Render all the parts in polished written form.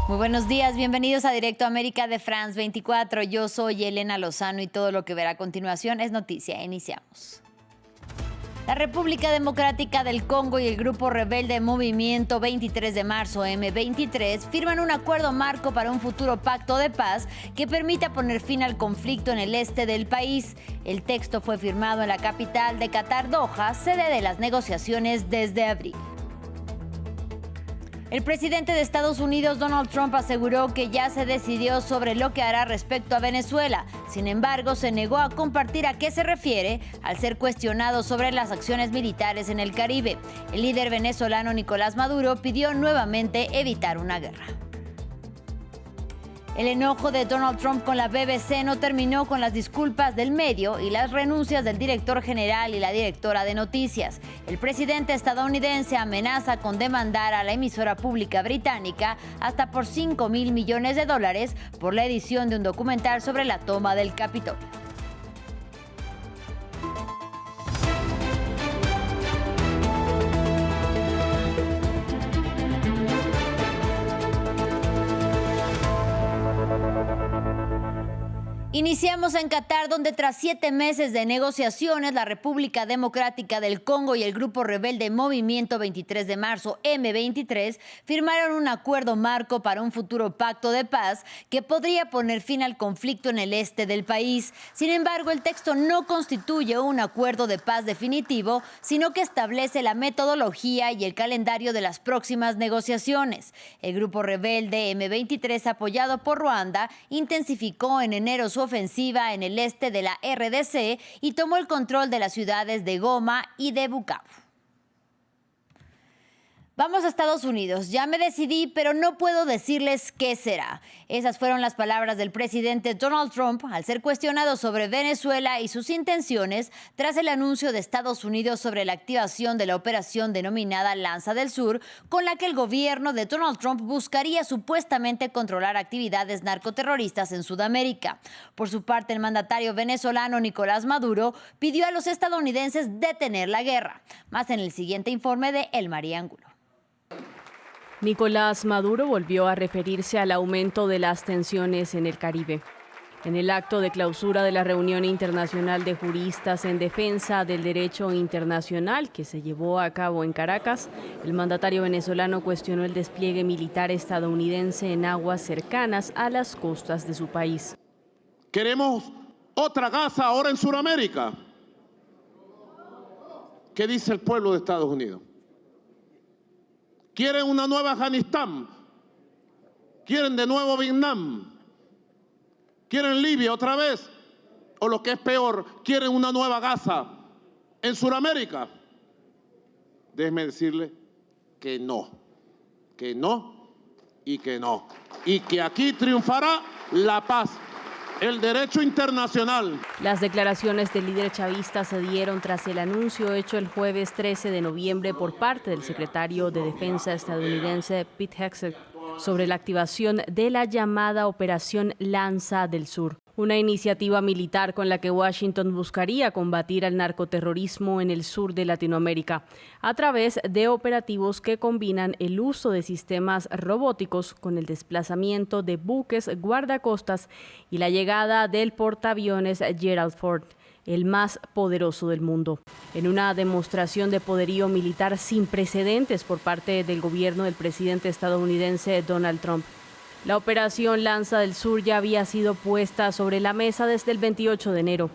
Muy buenos días, bienvenidos a Directo América de France 24. Yo soy Elena Lozano y todo lo que verá a continuación es noticia. Iniciamos. La República Democrática del Congo y el grupo rebelde Movimiento 23 de Marzo M23 firman un acuerdo marco para un futuro pacto de paz que permita poner fin al conflicto en el este del país. El texto fue firmado en la capital de Qatar, Doha, sede de las negociaciones desde abril. El presidente de Estados Unidos, Donald Trump, aseguró que ya se decidió sobre lo que hará respecto a Venezuela. Sin embargo, se negó a compartir a qué se refiere al ser cuestionado sobre las acciones militares en el Caribe. El líder venezolano Nicolás Maduro pidió nuevamente evitar una guerra. El enojo de Donald Trump con la BBC no terminó con las disculpas del medio y las renuncias del director general y la directora de noticias. El presidente estadounidense amenaza con demandar a la emisora pública británica hasta por $5.000 millones por la edición de un documental sobre la toma del Capitolio. Iniciamos en Qatar, donde tras 7 meses de negociaciones, la República Democrática del Congo y el grupo rebelde Movimiento 23 de Marzo, M23, firmaron un acuerdo marco para un futuro pacto de paz que podría poner fin al conflicto en el este del país. Sin embargo, el texto no constituye un acuerdo de paz definitivo, sino que establece la metodología y el calendario de las próximas negociaciones. El grupo rebelde M23, apoyado por Ruanda, intensificó en enero su ofensiva en el este de la RDC y tomó el control de las ciudades de Goma y de Bukavu. Vamos a Estados Unidos. Ya me decidí, pero no puedo decirles qué será. Esas fueron las palabras del presidente Donald Trump al ser cuestionado sobre Venezuela y sus intenciones tras el anuncio de Estados Unidos sobre la activación de la operación denominada Lanza del Sur, con la que el gobierno de Donald Trump buscaría supuestamente controlar actividades narcoterroristas en Sudamérica. Por su parte, el mandatario venezolano Nicolás Maduro pidió a los estadounidenses detener la guerra. Más en el siguiente informe de Elmaría Angulo. Nicolás Maduro volvió a referirse al aumento de las tensiones en el Caribe. En el acto de clausura de la reunión internacional de juristas en defensa del derecho internacional que se llevó a cabo en Caracas, el mandatario venezolano cuestionó el despliegue militar estadounidense en aguas cercanas a las costas de su país. ¿Queremos otra Gaza ahora en Sudamérica? ¿Qué dice el pueblo de Estados Unidos? ¿Quieren una nueva Afganistán? ¿Quieren de nuevo Vietnam? ¿Quieren Libia otra vez? O lo que es peor, ¿quieren una nueva Gaza en Sudamérica? Déjenme decirle que no y que no. Y que aquí triunfará la paz, el derecho internacional. Las declaraciones del líder chavista se dieron tras el anuncio hecho el jueves 13 de noviembre por parte del secretario de Defensa estadounidense Pete Hegseth sobre la activación de la llamada Operación Lanza del Sur, una iniciativa militar con la que Washington buscaría combatir al narcoterrorismo en el sur de Latinoamérica a través de operativos que combinan el uso de sistemas robóticos con el desplazamiento de buques guardacostas y la llegada del portaaviones Gerald Ford, el más poderoso del mundo. En una demostración de poderío militar sin precedentes por parte del gobierno del presidente estadounidense Donald Trump, la operación Lanza del Sur ya había sido puesta sobre la mesa desde el 28 de enero,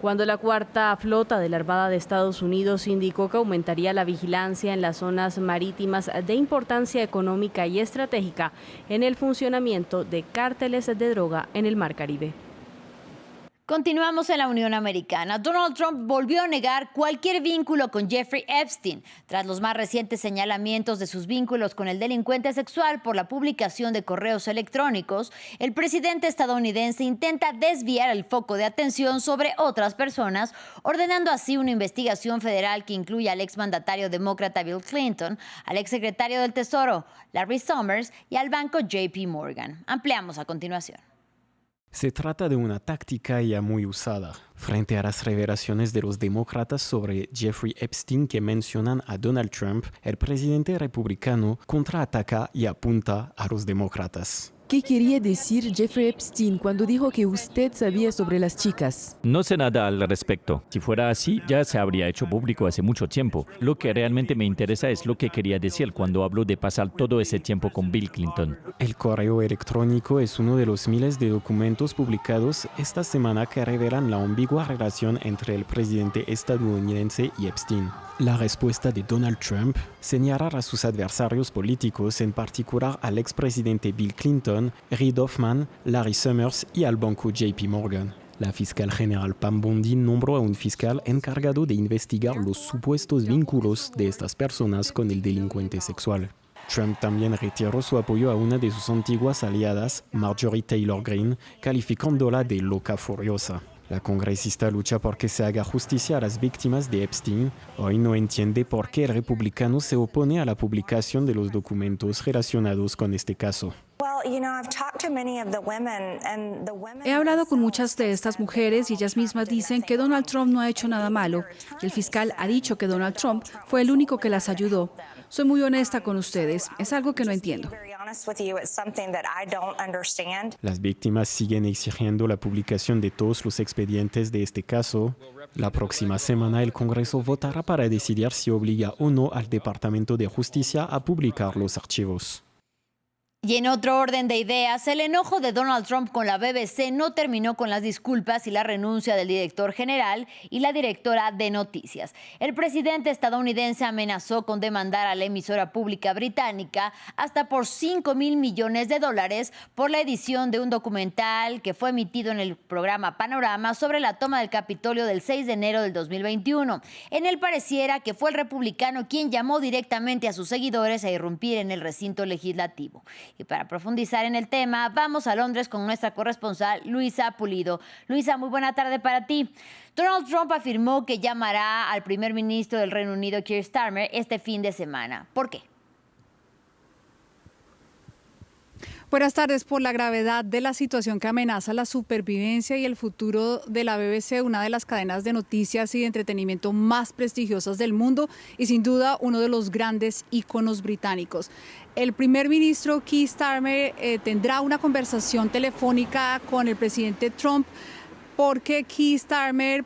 cuando la cuarta flota de la Armada de Estados Unidos indicó que aumentaría la vigilancia en las zonas marítimas de importancia económica y estratégica en el funcionamiento de cárteles de droga en el Mar Caribe. Continuamos en la Unión Americana. Donald Trump volvió a negar cualquier vínculo con Jeffrey Epstein, tras los más recientes señalamientos de sus vínculos con el delincuente sexual por la publicación de correos electrónicos. El presidente estadounidense intenta desviar el foco de atención sobre otras personas, ordenando así una investigación federal que incluye al exmandatario demócrata Bill Clinton, al exsecretario del Tesoro Larry Summers y al banco JP Morgan. Ampliamos a continuación. Se trata de una táctica ya muy usada. Frente a las revelaciones de los demócratas sobre Jeffrey Epstein que mencionan a Donald Trump, el presidente republicano contraataca y apunta a los demócratas. ¿Qué quería decir Jeffrey Epstein cuando dijo que usted sabía sobre las chicas? No sé nada al respecto. Si fuera así, ya se habría hecho público hace mucho tiempo. Lo que realmente me interesa es lo que quería decir cuando habló de pasar todo ese tiempo con Bill Clinton. El correo electrónico es uno de los miles de documentos publicados esta semana que revelan la ambigua relación entre el presidente estadounidense y Epstein. La respuesta de Donald Trump, señalar a sus adversarios políticos, en particular al expresidente Bill Clinton, Reid Hoffman, Larry Summers y al banco JP Morgan. La fiscal general Pam Bondi nombró a un fiscal encargado de investigar los supuestos vínculos de estas personas con el delincuente sexual. Trump también retiró su apoyo a una de sus antiguas aliadas, Marjorie Taylor Greene, calificándola de loca furiosa. La congresista lucha por que se haga justicia a las víctimas de Epstein. Hoy no entiende por qué el republicano se opone a la publicación de los documentos relacionados con este caso. He hablado con muchas de estas mujeres y ellas mismas dicen que Donald Trump no ha hecho nada malo. El fiscal ha dicho que Donald Trump fue el único que las ayudó. Soy muy honesta con ustedes. Es algo que no entiendo. Las víctimas siguen exigiendo la publicación de todos los expedientes de este caso. La próxima semana el Congreso votará para decidir si obliga o no al Departamento de Justicia a publicar los archivos. Y en otro orden de ideas, el enojo de Donald Trump con la BBC no terminó con las disculpas y la renuncia del director general y la directora de noticias. El presidente estadounidense amenazó con demandar a la emisora pública británica hasta por $5,000 millones por la edición de un documental que fue emitido en el programa Panorama sobre la toma del Capitolio del 6 de enero del 2021. En él pareciera que fue el republicano quien llamó directamente a sus seguidores a irrumpir en el recinto legislativo. Y para profundizar en el tema, vamos a Londres con nuestra corresponsal Luisa Pulido. Luisa, muy buena tarde para ti. Donald Trump afirmó que llamará al primer ministro del Reino Unido, Keir Starmer, este fin de semana. ¿Por qué? Buenas tardes. Por la gravedad de la situación que amenaza la supervivencia y el futuro de la BBC, una de las cadenas de noticias y de entretenimiento más prestigiosas del mundo y sin duda uno de los grandes íconos británicos. El primer ministro Keir Starmer tendrá una conversación telefónica con el presidente Trump porque Keir Starmer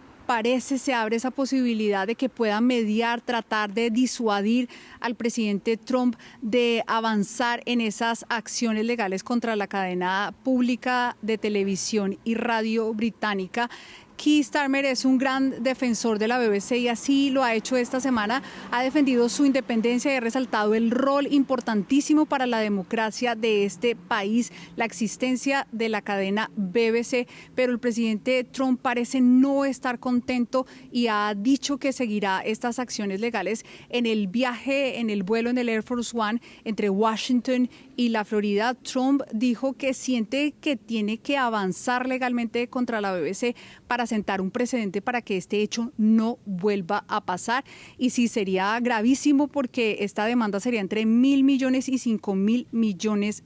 se abre esa posibilidad de que pueda mediar, tratar de disuadir al presidente Trump de avanzar en esas acciones legales contra la cadena pública de televisión y radio británica. Keir Starmer es un gran defensor de la BBC y así lo ha hecho esta semana. Ha defendido su independencia y ha resaltado el rol importantísimo para la democracia de este país, la existencia de la cadena BBC. Pero el presidente Trump parece no estar contento y ha dicho que seguirá estas acciones legales en el viaje, en el vuelo en el Air Force One entre Washington y la Florida. Trump dijo que siente que tiene que avanzar legalmente contra la BBC para sentar un precedente para que este hecho no vuelva a pasar. Y sí, sería gravísimo porque esta demanda sería entre $1.000 millones y $5,000 millones.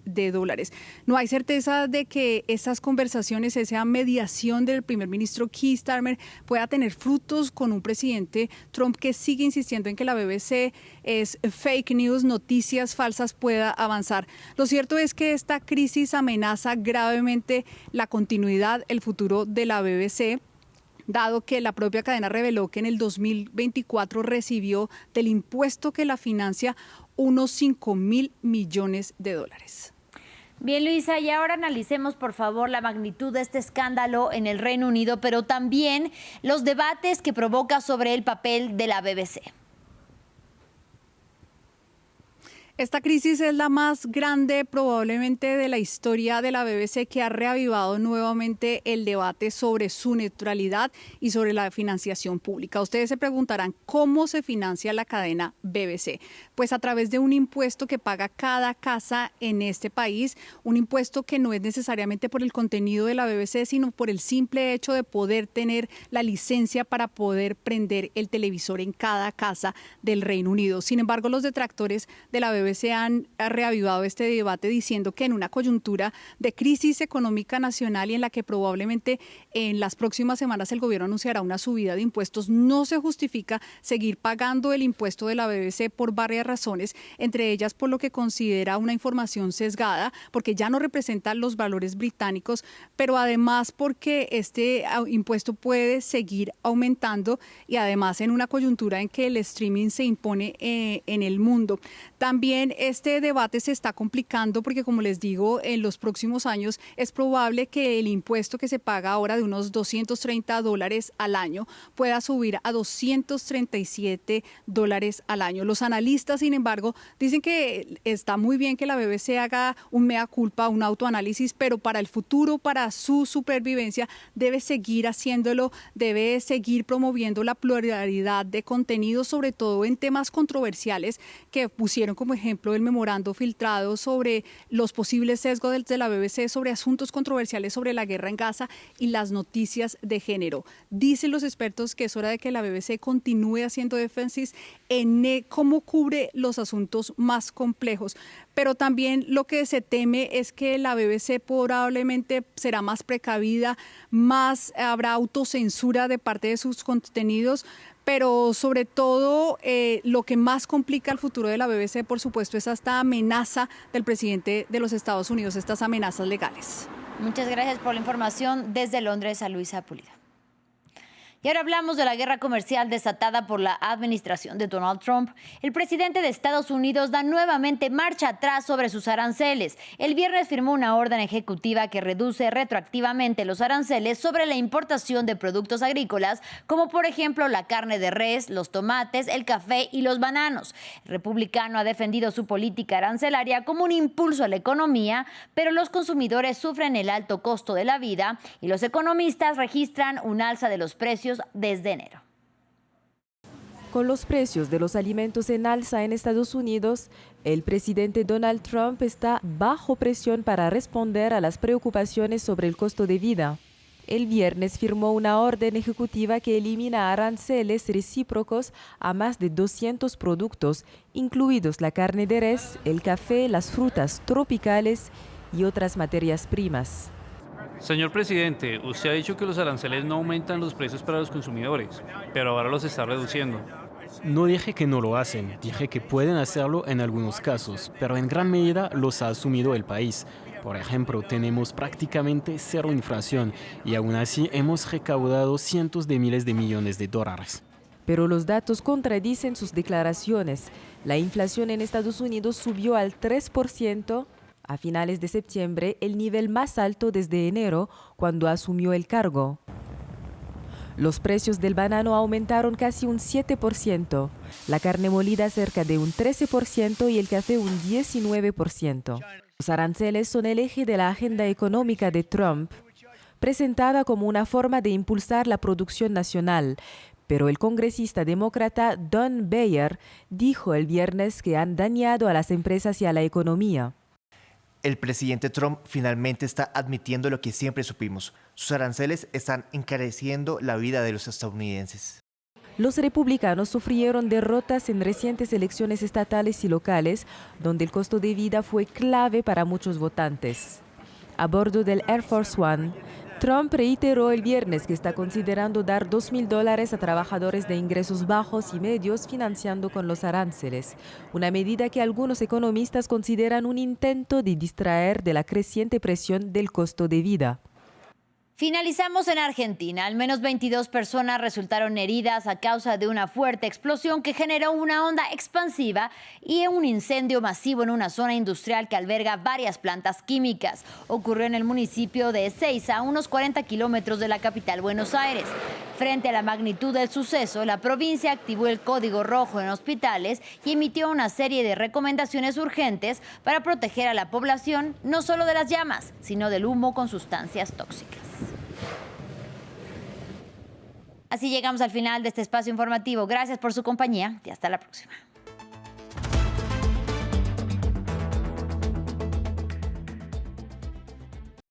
No hay certeza de que esas conversaciones, esa mediación del primer ministro Keir Starmer pueda tener frutos con un presidente Trump que sigue insistiendo en que la BBC es fake news, noticias falsas, pueda avanzar. Lo cierto es que esta crisis amenaza gravemente la continuidad, el futuro de la BBC, dado que la propia cadena reveló que en el 2024 recibió del impuesto que la financia unos $5,000 millones. Bien, Luisa, y ahora analicemos, por favor, la magnitud de este escándalo en el Reino Unido, pero también los debates que provoca sobre el papel de la BBC. Esta crisis es la más grande probablemente de la historia de la BBC, que ha reavivado nuevamente el debate sobre su neutralidad y sobre la financiación pública. Ustedes se preguntarán cómo se financia la cadena BBC. Pues a través de un impuesto que paga cada casa en este país, un impuesto que no es necesariamente por el contenido de la BBC, sino por el simple hecho de poder tener la licencia para poder prender el televisor en cada casa del Reino Unido. Sin embargo, los detractores de la BBC BBC ha reavivado este debate diciendo que en una coyuntura de crisis económica nacional y en la que probablemente en las próximas semanas el gobierno anunciará una subida de impuestos, no se justifica seguir pagando el impuesto de la BBC por varias razones, entre ellas por lo que considera una información sesgada, porque ya no representa los valores británicos, pero además porque este impuesto puede seguir aumentando y además en una coyuntura en que el streaming se impone en el mundo. También este debate se está complicando porque, como les digo, en los próximos años es probable que el impuesto que se paga ahora de unos $230 al año pueda subir a $237 al año. Los analistas, sin embargo, dicen que está muy bien que la BBC haga un mea culpa, un autoanálisis, pero para el futuro, para su supervivencia, debe seguir haciéndolo, debe seguir promoviendo la pluralidad de contenidos, sobre todo en temas controversiales que pusieron como ejemplo el memorando filtrado sobre los posibles sesgos de la BBC sobre asuntos controversiales sobre la guerra en Gaza y las noticias de género. Dicen los expertos que es hora de que la BBC continúe haciendo énfasis en cómo cubre los asuntos más complejos, pero también lo que se teme es que la BBC probablemente será más precavida, habrá autocensura de parte de sus contenidos, pero sobre todo lo que más complica el futuro de la BBC, por supuesto, es esta amenaza del presidente de los Estados Unidos, estas amenazas legales. Muchas gracias por la información desde Londres a Luisa Pulido. Y ahora hablamos de la guerra comercial desatada por la administración de Donald Trump. El presidente de Estados Unidos da nuevamente marcha atrás sobre sus aranceles. El viernes firmó una orden ejecutiva que reduce retroactivamente los aranceles sobre la importación de productos agrícolas, como por ejemplo la carne de res, los tomates, el café y los bananos. El republicano ha defendido su política arancelaria como un impulso a la economía, pero los consumidores sufren el alto costo de la vida y los economistas registran un alza de los precios desde enero. Con los precios de los alimentos en alza en Estados Unidos, el presidente Donald Trump está bajo presión para responder a las preocupaciones sobre el costo de vida. El viernes firmó una orden ejecutiva que elimina aranceles recíprocos a más de 200 productos, incluidos la carne de res, el café, las frutas tropicales y otras materias primas. Señor presidente, usted ha dicho que los aranceles no aumentan los precios para los consumidores, pero ahora los está reduciendo. No dije que no lo hacen, dije que pueden hacerlo en algunos casos, pero en gran medida los ha asumido el país. Por ejemplo, tenemos prácticamente cero inflación y aún así hemos recaudado cientos de miles de millones de dólares. Pero los datos contradicen sus declaraciones. La inflación en Estados Unidos subió al 3%. A finales de septiembre, el nivel más alto desde enero, cuando asumió el cargo. Los precios del banano aumentaron casi un 7%, la carne molida cerca de un 13% y el café un 19%. Los aranceles son el eje de la agenda económica de Trump, presentada como una forma de impulsar la producción nacional. Pero el congresista demócrata Don Beyer dijo el viernes que han dañado a las empresas y a la economía. El presidente Trump finalmente está admitiendo lo que siempre supimos. Sus aranceles están encareciendo la vida de los estadounidenses. Los republicanos sufrieron derrotas en recientes elecciones estatales y locales, donde el costo de vida fue clave para muchos votantes. A bordo del Air Force One, Trump reiteró el viernes que está considerando dar $2,000 a trabajadores de ingresos bajos y medios financiando con los aranceles, una medida que algunos economistas consideran un intento de distraer de la creciente presión del costo de vida. Finalizamos en Argentina. Al menos 22 personas resultaron heridas a causa de una fuerte explosión que generó una onda expansiva y un incendio masivo en una zona industrial que alberga varias plantas químicas. Ocurrió en el municipio de Ezeiza, a unos 40 kilómetros de la capital Buenos Aires. Frente a la magnitud del suceso, la provincia activó el código rojo en hospitales y emitió una serie de recomendaciones urgentes para proteger a la población no solo de las llamas, sino del humo con sustancias tóxicas. Así llegamos al final de este espacio informativo. Gracias por su compañía y hasta la próxima.